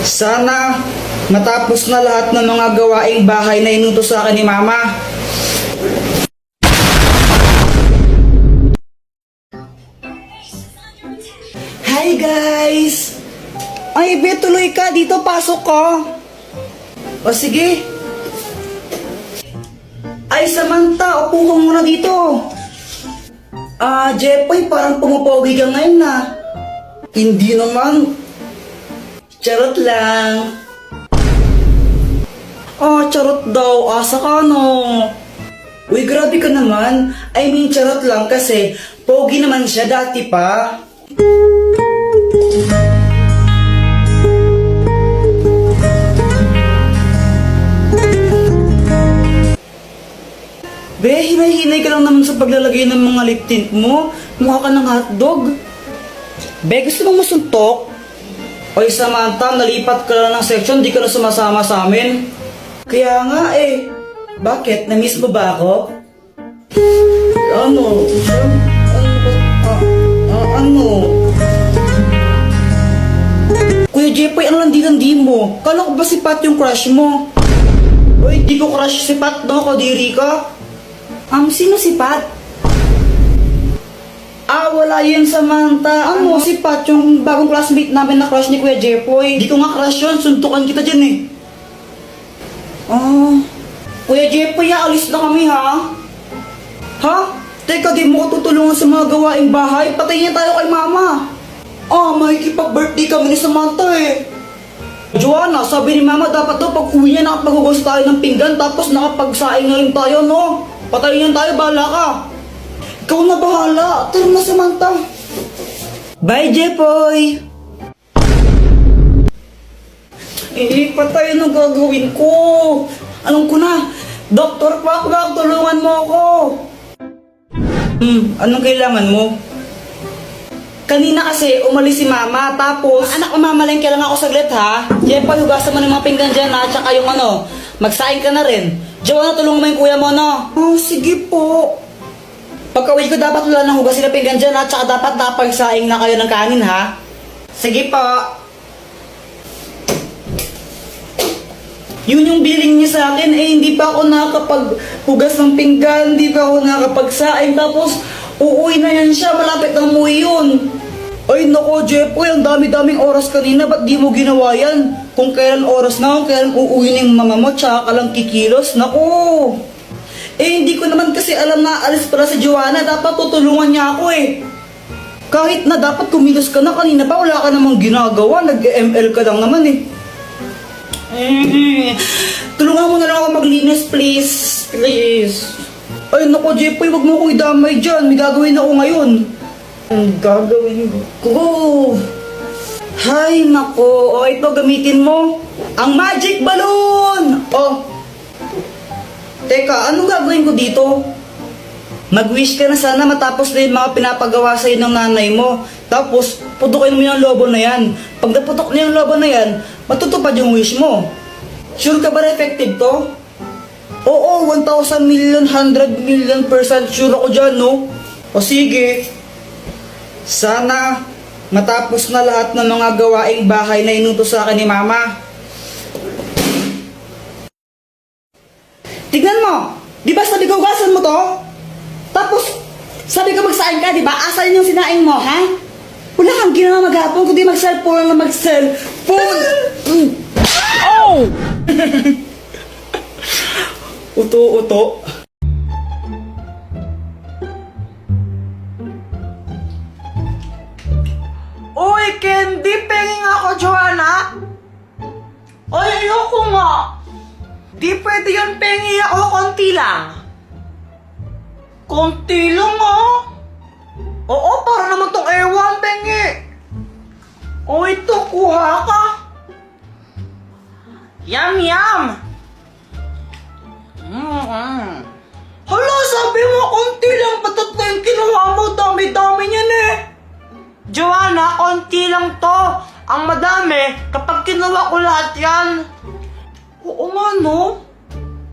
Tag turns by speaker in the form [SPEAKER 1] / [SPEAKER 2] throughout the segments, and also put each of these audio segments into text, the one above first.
[SPEAKER 1] Sana matapos na lahat ng mga gawaing bahay na inutos sa akin ni Mama. Hi guys! Ay, be, tuloy ka. Dito, pasok ka. O sige. Ay, Samantha, upo ka muna dito. Jepoy, parang pumupogi ka ngayon na. Hindi naman. Charot lang. Charot daw. Asa ka, no? Uy, grabe ka naman. I mean, charot lang kasi pogi naman siya dati pa. Be, hinay-hinay ka lang naman sa paglalagay ng mga lip tint mo. Mukha ka ng hotdog. Be, gusto mong masuntok? Oy, Samantha, nalipat ka lang ng section, di ka na sumasama sa amin. Kaya nga eh. Bakit? Na-miss mo ba ako? Ano? Ano? Kuya Jepoy, ano landi-landi mo? Kala ko ba si Pat yung crush mo? Uy, di ko crush si Pat, no? Kadiri ka. Sino si Pat? Wala yun, Samantha. Ano? Si Pat, yung bagong classmate namin na crush ni Kuya Jepoy. Di ko nga crush yun, suntukan kita dyan eh. Kuya Jepoy, alis na kami ha? Ha? Teka, di mo ko tutulungan sa mga gawaing bahay. Patayin tayo kay Mama. Makikipag-birthday kami ni Samantha eh. Joanna, sabi ni Mama dapat daw pag uwi niya nakapaghugas tayo ng pinggan tapos nakapagsaing na rin tayo, no? Patayin tayo, bahala ka. Ikaw na bahala. Tara na, Samantha. Bye, Jepoy. Patay na gagawin ko. Alam ko na. Dr. Pakpak, tulungan mo ako. Anong kailangan mo? Kanina kasi umalis si Mama, tapos anak, mamamalengke lang ako saglit ha. Jepoy, hugasan mo ng mga pinggan dyan ha, tsaka yung magsaing ka na rin. Joanna, tulungan mo yung kuya mo, no? Sige po. Pagka-uwi ko dapat wala nang hugas sila pinggan dyan ha, tsaka dapat napagsaing na kayo ng kanin ha. Sige po. Yun yung billing niya sa akin, hindi pa ako nakakapaghugas ng pinggan, hindi pa ako nakakapagsaing, tapos uuwi na yan siya, malapit na umuwi yun. Ay nako, Jepoy, ang dami-daming oras kanina, ba't di mo ginawa yan? Kung kailan oras na, kung kailan uuwi ng mama mo, tsaka ka lang kikilos, nako. Hindi ko naman kasi alam na alis pala si Joanna, dapat tutulungan niya ako eh. Kahit na dapat kumilos ka na kanina pa, wala ka namang ginagawa, nag-ML ka lang naman eh. Tulungan mo na lang ako maglinis, please. Please. Ay nako, Jepoy, wag mo akong idamay dyan. May gagawin ako ngayon. Ang gagawin ko? Hay nako. Ito, gamitin mo. Ang magic balloon! Teka, anong gagawin ko dito? Mag-wish ka na sana matapos na yung mga pinapagawa sa'yo ng nanay mo. Tapos, putukin mo yung lobo na yan. Pag naputok na yung lobo na yan, matutupad yung wish mo. Sure ka ba na effective to? Oo, 1,000 million, 100 million % sure ako dyan, no? O sige. Sana matapos na lahat ng mga gawaing bahay na inutos sa akin ni Mama. Tignan mo! Di ba sabi ko hugasan mo to? Tapos, sabi ko magsaing ka, di ba? Asan yung sinaing mo, ha? Wala kang ginawa maghapon, kundi mag-cellphone lang na mag-cellphone. Oh! Uto-uto. Uy, candy! Penging ako, Joanna! Ay, ayoko nga! Di pwede yun, pengi ako, konti lang. Konti lang, oh! Oo, para naman tong ewan, pengi! O, ito, kuha ka! Yum, yum! Hala, sabi mo, konti lang, patat na yung kinuha mo, dami-dami niyan eh! Joanna, konti lang to. Ang madami, kapag kinuha ko lahat yan. Oo nga, no?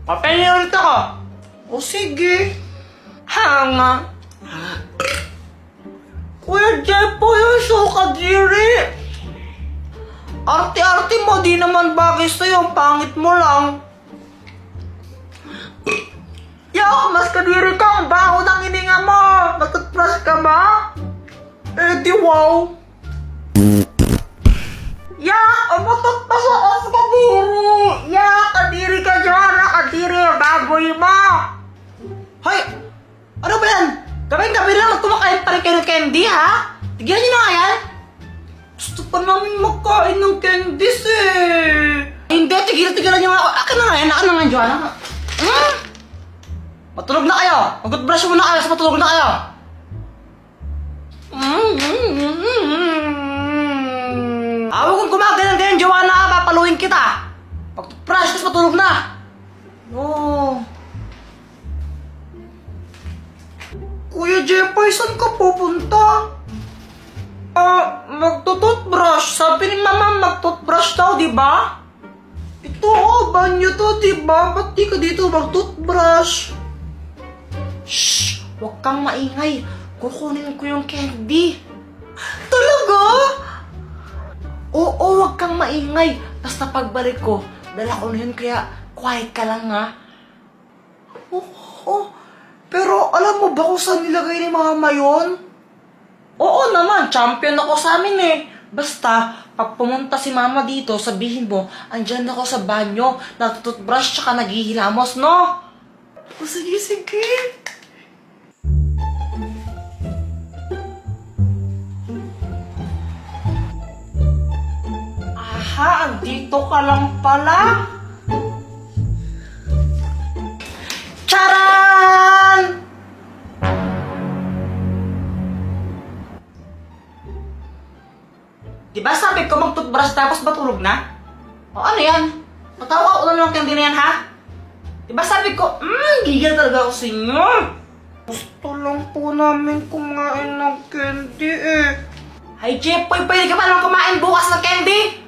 [SPEAKER 1] Papel ulit ako. O sige. Hanga. Kuya Jepoy, yung so kadiri.
[SPEAKER 2] Arte-arte mo, di naman bagay sa'yo. Ang pangit mo lang. Yo, mas kadiri ka. Ang baho ng hininga mo. Nagtutbrush ka ba? Eh, di wow. Umutot pa sa as kadiri. Kadiri ka dyan. Kadiri, baboy mo. Hoy, ano ba yan? Gabing-gabi lang kumakain pa rin kayo ng candy, ha? Tigyan niyo na nga yan. Gusto pa namin makain ng candies, eh. Hindi, tigilan niyo nga ako. Akin na nga yan, akin na nga, Joanna. Matulog na kayo. Mag-brush muna kayo, sa matulog na kayo. Huwag kong gumagalan-galan, Joanna, papaluin kita. Pag-brush, tapos matulog na. No. Kuya Jeffoy, saan ka pupunta? Magtututbrush. Sabi ni Mama, magtutbrush daw, di ba? Ito, banyo to, di ba? Ba't di ka dito magtutbrush? Shh! Huwag kang maingay. Kukunin ko yung candy. Talaga? Oo, huwag kang maingay. Basta pagbalik ko, dala ko na yun, kaya quiet ka lang, ha? Oo, pero alam mo ba kung saan nilagay ni Mama yun? Oo naman, champion ako sa amin eh. Basta, pag pumunta si Mama dito, sabihin mo, andyan ako sa banyo, natututbrush tsaka naghihilamos, no? O sige, sige. Aha, andito ka lang pala. Charan! Diba sabi ko magtutbrush tapos matulog na? O ano yan? Patawa ko lang ng candy na yan, ha? Diba sabi ko, gigil talaga ako sa inyo. Gusto lang po namin kumain ng candy eh. Ay, Jeffoy, pwede ka pa naman kumain bukas ng candy?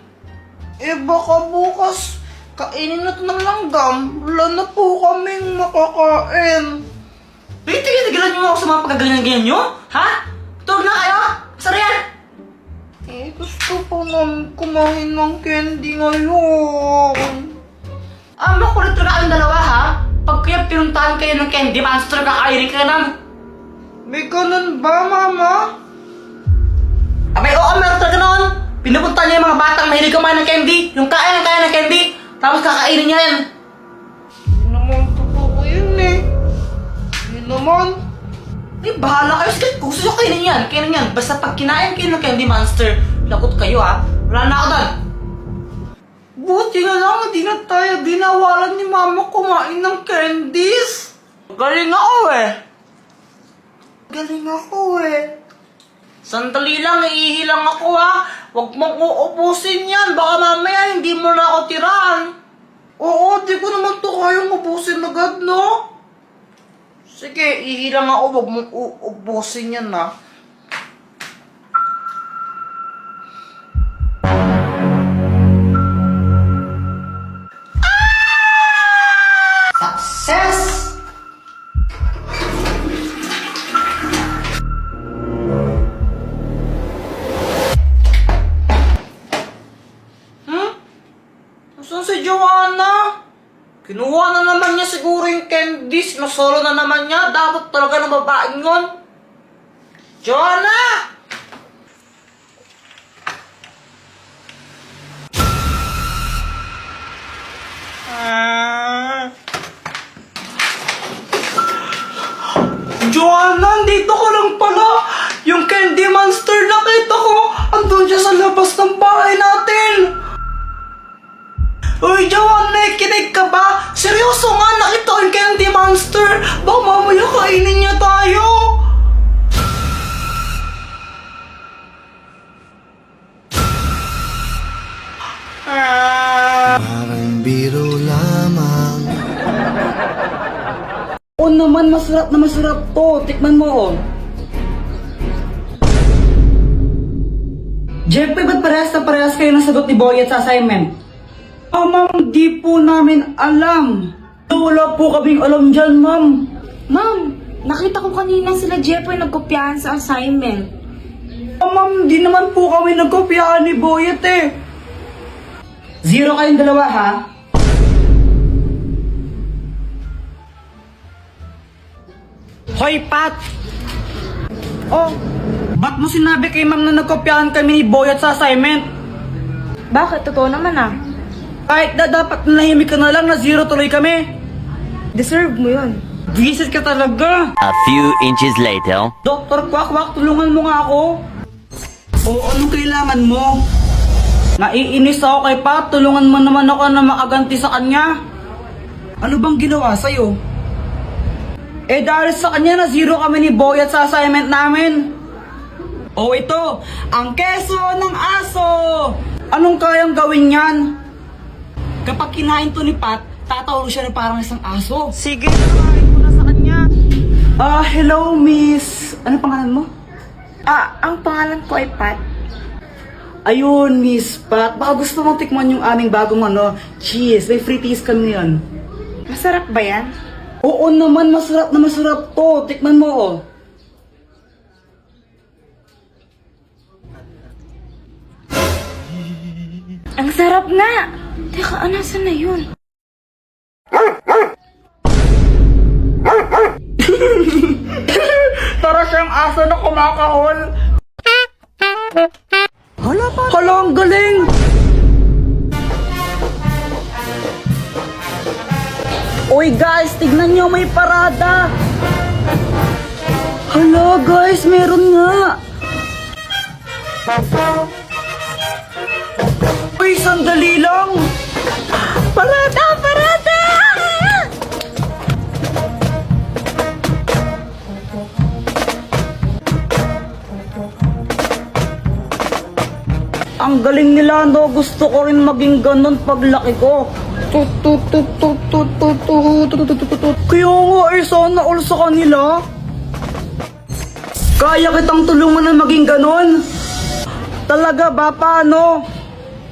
[SPEAKER 2] Eh, baka bukas kainin na ito ng langgam. Wala na po kaming makakain. Tigilan niyo ako sa mga pagkaganyan-ganyan nyo? Ha? Tulog na kayo? Saan yan? Eh, gusto po namin kumain ng candy ngayon. Makulit talaga kayong dalawa, ha? Pag kaya pinuntahan kayo ng candy, maansa talaga kakainin ka na. May ganun ba, Mama? Abay, oo, meron talaga noon. Pinupunta niya yung mga batang mahilig kumain ng candy. Yung kaya ng candy. Tapos kakainin niya yan. Hindi naman totoo yun eh. Hindi naman. Eh, bahala kayo. Sige, kung gusto nyo kainin yan, kainin yan. Basta pag kinain kayo ng Candy Monster, lagot kayo, ha? Wala na ako doon. Buti na lang, hindi na tayo dinawalan ni Mama kumain ng candies. Galing ako eh. Galing ako eh. Sandali lang, iihilang ako, ha? Huwag mong uubusin yan. Baka mamaya hindi mo na ako tirahan. Oo, di ko naman to kayang ubusin agad, no? Sige, ihilang ako. Huwag mong uubusin yan, ha? Success! Saan si Joanna? Kinuha na naman niya siguro yung candies. Nasolo na naman niya. Dapat talaga ng babaeng yun. Joanna! Joanna, dito ka lang pala. Yung Candy Monster nakita ko. Andun siya sa labas ng bahay natin. Uy, Joanna, kinig ka ba? Seryoso nga, nakita ko yung Candy Monster. Baka mamaya kainin niya tayo.
[SPEAKER 3] Parang biro lamang.
[SPEAKER 1] Oo naman, masarap na masarap to. Tikman mo, oh. Jeffrey, ba't parehas kayo ng sagot ni Boyet sa assignment? Ma'am, di po namin alam. Wala po kaming alam dyan, ma'am.
[SPEAKER 4] Ma'am, nakita ko kanina sila Jeffoy nagkopyahan sa assignment.
[SPEAKER 1] Ma'am, di naman po kami nagkopyahan ni Boyet eh. Zero kayong dalawa, ha? Hoy, Pat! Oh, ba't mo sinabi kay ma'am na nagkopyahan kami ni Boyat sa assignment?
[SPEAKER 4] Bakit? Totoo naman ah.
[SPEAKER 1] Kahit na dapat nahimik ka na lang na zero tuloy kami.
[SPEAKER 4] Deserve mo yun.
[SPEAKER 1] Visit ka talaga.
[SPEAKER 5] A few inches later.
[SPEAKER 1] Dr. Quack, tulungan mo nga ako. O anong kailangan mo? Naiinis ako kay Pat, tulungan mo naman ako na makaganti sa kanya. Ano bang ginawa sa'yo? Eh dahil sa kanya na zero kami ni Boyat sa assignment namin. O ito, ang keso ng aso. Anong kayang gawin yan? Kapag kinain to ni Pat, tatawag siya na parang isang aso. Sige, tawagin ko na sa kanya. Hello miss. Ano pangalan mo?
[SPEAKER 4] Ang pangalan ko ay Pat.
[SPEAKER 1] Ayun, Miss Pat. Baka gusto mong tikman yung aming bagong cheese. May free cheese kami ngayon.
[SPEAKER 4] Masarap ba yan?
[SPEAKER 1] Oo naman, masarap na masarap to. Tikman mo, oh.
[SPEAKER 4] Ang sarap nga! Teka, nasan na yun?
[SPEAKER 1] Para siyang aso na kumakahol. Hala, ang galing! Uy guys, tignan nyo, may parada! Hala guys, meron nga! Uy, sandali lang! Parada! Parada! Ang galing nila, no? Gusto ko rin maging ganun paglaki ko. Kaya nga, sana all sa kanila. Kaya kitang tulungan na maging ganun. Talaga ba, paano?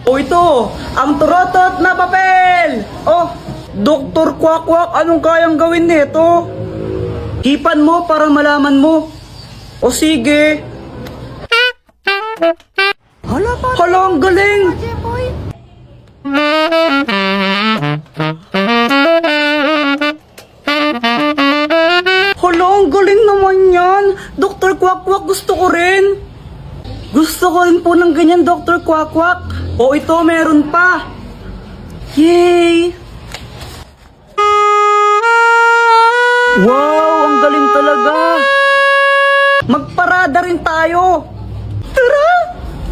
[SPEAKER 1] O ito, ang turotot na papel! Oh, Dr. Quack, anong kayang gawin nito? Hipan mo para malaman mo. O sige. Hala, ang galing! Hala, ang galing naman yan! Dr. Quack, gusto ko rin! Gusto ko rin po ng ganyan, Dr. Quack. O ito, meron pa! Yay! Wow, ang galing talaga! Magparada rin tayo! Tara!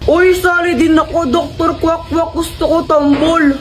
[SPEAKER 1] Uy, sali din ako, Dr. Quack. Gusto ko tambol.